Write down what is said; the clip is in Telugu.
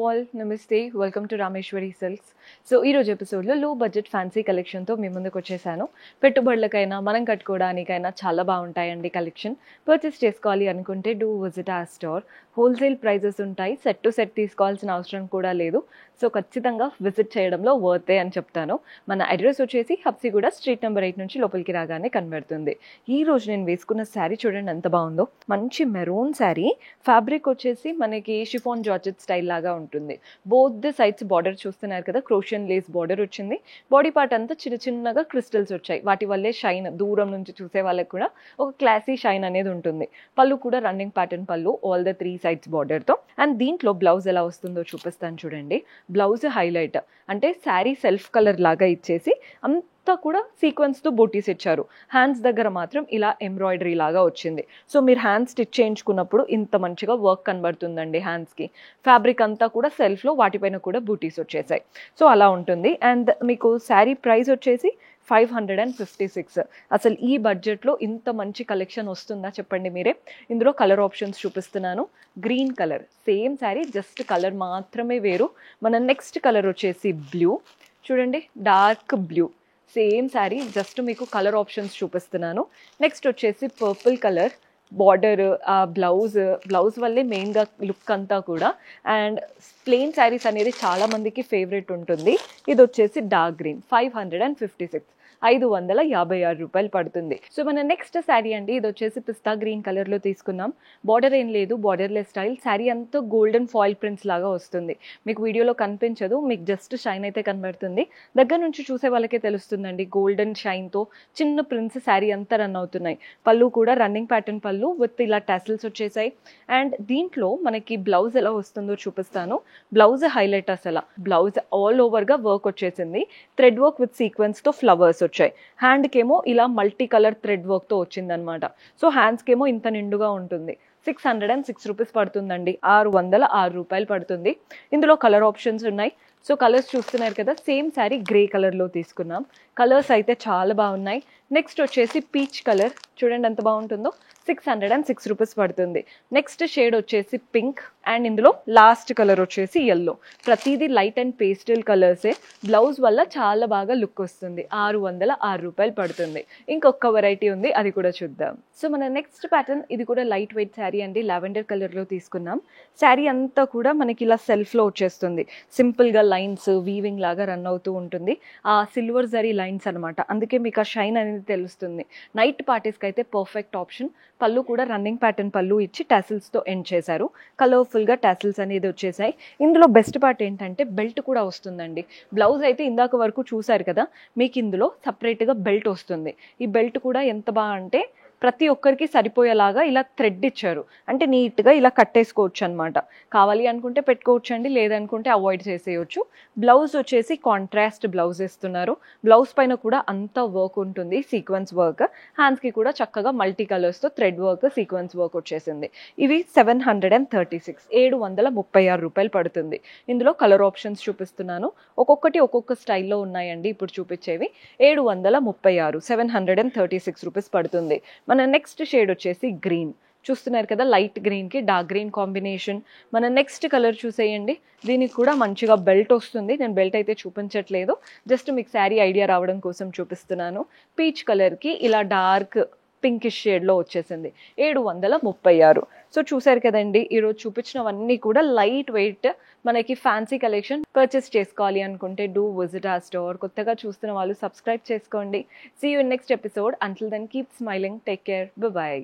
all, Namaste, welcome to Rameshwari Silks. So ఈరోజు ఎపిసోడ్లో లో బడ్జెట్ ఫ్యాన్సీ కలెక్షన్తో మీ ముందుకు వచ్చేసాను. పెట్టుబడులకైనా మనం కట్టుకోవడానికైనా చాలా బాగుంటాయండి కలెక్షన్. పర్చేస్ చేసుకోవాలి అనుకుంటే డూ విజిట్ ఆ స్టోర్. హోల్సేల్ ప్రైజెస్ ఉంటాయి, సెట్ టు సెట్ తీసుకోవాల్సిన అవసరం కూడా లేదు. సో ఖచ్చితంగా విజిట్ చేయడంలో వర్తే అని చెప్తాను. మన అడ్రస్ వచ్చేసి హబ్సిగూడ స్ట్రీట్ నెంబర్ 8 నుంచి లోపలికి రాగానే కనబడుతుంది. ఈ రోజు నేను వేసుకున్న శారీ చూడండి ఎంత బాగుందో. మంచి మెరూన్ శారీ, ఫ్యాబ్రిక్ వచ్చేసి మనకి షిఫాన్ జార్జెట్ స్టైల్ లాగా ఉంటుంది. బోత్ ది సైడ్స్ బార్డర్ చూస్తున్నారు కదా, క్రోషియన్ లేస్ బార్డర్ వచ్చింది. బాడీ పార్ట్ అంతా చిన్న చిన్నగా క్రిస్టల్స్ వచ్చాయి, వాటి వల్లే షైన్ దూరం నుంచి చూసే వాళ్ళకి కూడా ఒక క్లాసీ షైన్ అనేది ఉంటుంది. పళ్ళు కూడా రన్నింగ్ ప్యాటర్న్ పళ్ళు, ఆల్ ద 3 సైడ్స్ బార్డర్తో. అండ్ దీంట్లో బ్లౌజ్ ఎలా వస్తుందో చూపిస్తాను చూడండి. బ్లౌజ్ హైలైట్ అంటే శారీ సెల్ఫ్ కలర్ లాగా ఇచ్చేసి అంతా కూడా సీక్వెన్స్తో బూటీస్ ఇచ్చారు. హ్యాండ్స్ దగ్గర మాత్రం ఇలా ఎంబ్రాయిడరీ లాగా వచ్చింది. సో మీరు హ్యాండ్స్ స్టిచ్ చేయించుకున్నప్పుడు ఇంత మంచిగా వర్క్ కనబడుతుందండి హ్యాండ్స్కి. ఫ్యాబ్రిక్ అంతా కూడా సెల్ఫ్లో వాటిపైన కూడా బూటీస్ వచ్చేసాయి. సో అలా ఉంటుంది. అండ్ మీకు శారీ ప్రైస్ వచ్చేసి 556. అసలు ఈ బడ్జెట్లో ఇంత మంచి కలెక్షన్ వస్తుందా చెప్పండి మీరే. ఇందులో కలర్ ఆప్షన్స్ చూపిస్తున్నాను. Green colour, same sari just colour మాత్రమే వేరు. మన నెక్స్ట్ కలర్ వచ్చేసి బ్లూ, చూడండి dark blue, same sari just మీకు కలర్ ఆప్షన్స్ చూపిస్తున్నాను. నెక్స్ట్ వచ్చేసి పర్పుల్ కలర్, బార్డర్, బ్లౌజ్ వల్లే మెయిన్గా లుక్ అంతా కూడా. అండ్ ప్లెయిన్ శారీస్ అనేది చాలా మందికి ఫేవరెట్ ఉంటుంది. ఇది వచ్చేసి డార్క్ గ్రీన్, 556, 556 రూపాయలు పడుతుంది. సో మన నెక్స్ట్ శారీ అండి, ఇది వచ్చేసి పిస్తా గ్రీన్ కలర్లో తీసుకున్నాం. బార్డర్ ఏం లేదు, బార్డర్లెస్ స్టైల్. శారీ అంతా గోల్డెన్ ఫాయిల్ ప్రింట్స్ లాగా వస్తుంది. మీకు వీడియోలో కనిపించదు, మీకు జస్ట్ షైన్ అయితే కనబడుతుంది. దగ్గర నుంచి చూసే వాళ్ళకే తెలుస్తుందండి, గోల్డెన్ షైన్తో చిన్న ప్రింట్స్ శారీ అంతా రన్ అవుతున్నాయి. పళ్ళు కూడా రన్నింగ్ ప్యాటర్న్ పళ్ళు విత్ ఇలా టాసిల్స్ వచ్చేసాయి. అండ్ దీంట్లో మనకి బ్లౌజ్ ఎలా వస్తుందో చూపిస్తాను. బ్లౌజ్ హైలైట్, అసలు బ్లౌజ్ ఆల్ ఓవర్గా వర్క్ వచ్చేసింది. థ్రెడ్ వర్క్ విత్ సీక్వెన్స్తో ఫ్లవర్స్ వచ్చాయి. హ్యాండ్కేమో ఇలా మల్టీ కలర్ థ్రెడ్ వర్క్తో వచ్చిందనమాట. సో హ్యాండ్స్కేమో ఇంత నిండుగా ఉంటుంది. 606 రూపీస్ పడుతుందండి, 606 రూపాయలు పడుతుంది. ఇందులో కలర్ ఆప్షన్స్ ఉన్నాయి. సో కలర్స్ చూస్తున్నారు కదా, సేమ్ శారీ గ్రే కలర్లో తీసుకున్నాం. కలర్స్ అయితే చాలా బాగున్నాయి. నెక్స్ట్ వచ్చేసి పీచ్ కలర్, చూడండి ఎంత బాగుంటుందో. 606 రూపీస్ పడుతుంది. నెక్స్ట్ షేడ్ వచ్చేసి పింక్. అండ్ ఇందులో లాస్ట్ కలర్ వచ్చేసి ఎల్లో. ప్రతిదీ లైట్ అండ్ పేస్టల్ కలర్సే. బ్లౌజ్ వల్ల చాలా బాగా లుక్ వస్తుంది. 606 రూపాయలు పడుతుంది. ఇంకొక వెరైటీ ఉంది, అది కూడా చూద్దాం. సో మన నెక్స్ట్ ప్యాటర్న్, ఇది కూడా లైట్ వెయిట్ శారీ అండి, లావెండర్ కలర్లో తీసుకున్నాం. శారీ అంతా కూడా మనకి ఇలా సెల్ఫ్లో వచ్చేస్తుంది. సింపుల్గా లైన్స్ వీవింగ్ లాగా రన్ అవుతూ ఉంటుంది. ఆ సిల్వర్ జరీ లైన్స్ అనమాట, అందుకే మీకు ఆ షైన్ అనేది తెలుస్తుంది. నైట్ పార్టీస్కి అయితే పర్ఫెక్ట్ ఆప్షన్. పళ్ళు కూడా రన్నింగ్ ప్యాటర్న్ పళ్ళు ఇచ్చి టాసిల్స్తో ఎండ్ చేశారు. కలర్ఫుల్గా టాసిల్స్ అనేది వచ్చేసాయి. ఇందులో బెస్ట్ పార్ట్ ఏంటంటే బెల్ట్ కూడా వస్తుందండి. బ్లౌజ్ అయితే ఇందాక వరకు చూసారు కదా, మీకు ఇందులో సపరేట్గా బెల్ట్ వస్తుంది. ఈ బెల్ట్ కూడా ఎంత బాగా అంటే ప్రతి ఒక్కరికి సరిపోయేలాగా ఇలా థ్రెడ్ ఇచ్చారు. అంటే నీట్గా ఇలా కట్టేసుకోవచ్చు అనమాట. కావాలి అనుకుంటే పెట్టుకోవచ్చు అండి, లేదనుకుంటే అవాయిడ్ చేసేయచ్చు. బ్లౌజ్ వచ్చేసి కాంట్రాస్ట్ బ్లౌజ్ ఇస్తున్నారు. బ్లౌజ్ పైన కూడా అంత వర్క్ ఉంటుంది, సీక్వెన్స్ వర్క్. హ్యాండ్స్కి కూడా చక్కగా మల్టీ కలర్స్తో థ్రెడ్ వర్క్, సీక్వెన్స్ వర్క్ వచ్చేసింది. ఇవి 736, 736 రూపాయలు పడుతుంది. ఇందులో కలర్ ఆప్షన్స్ చూపిస్తున్నాను. ఒక్కొక్కటి ఒక్కొక్క స్టైల్లో ఉన్నాయండి ఇప్పుడు చూపించేవి. 736, 736 రూపీస్ పడుతుంది. మన నెక్స్ట్ షేడ్ వచ్చేసి గ్రీన్, చూస్తున్నారు కదా, లైట్ గ్రీన్కి డార్క్ గ్రీన్ కాంబినేషన్. మన నెక్స్ట్ కలర్ చూసేయండి. దీనికి కూడా మంచిగా బెల్ట్ వస్తుంది. నేను బెల్ట్ అయితే చూపించట్లేదు, జస్ట్ మీకు శారీ ఐడియా రావడం కోసం చూపిస్తున్నాను. పీచ్ కలర్కి ఇలా డార్క్ పింకిష్ షేడ్లో వచ్చేసింది. 736. సో చూసారు కదండి, ఈరోజు చూపించినవన్నీ కూడా లైట్ వెయిట్ మనకి ఫ్యాన్సీ కలెక్షన్. పర్చేస్ చేసుకోవాలి అనుకుంటే డూ విజిట్ ఆ స్టోర్. కొత్తగా చూస్తున్న వాళ్ళు సబ్స్క్రైబ్ చేసుకోండి. See you in next episode. Until then keep smiling, take care, by.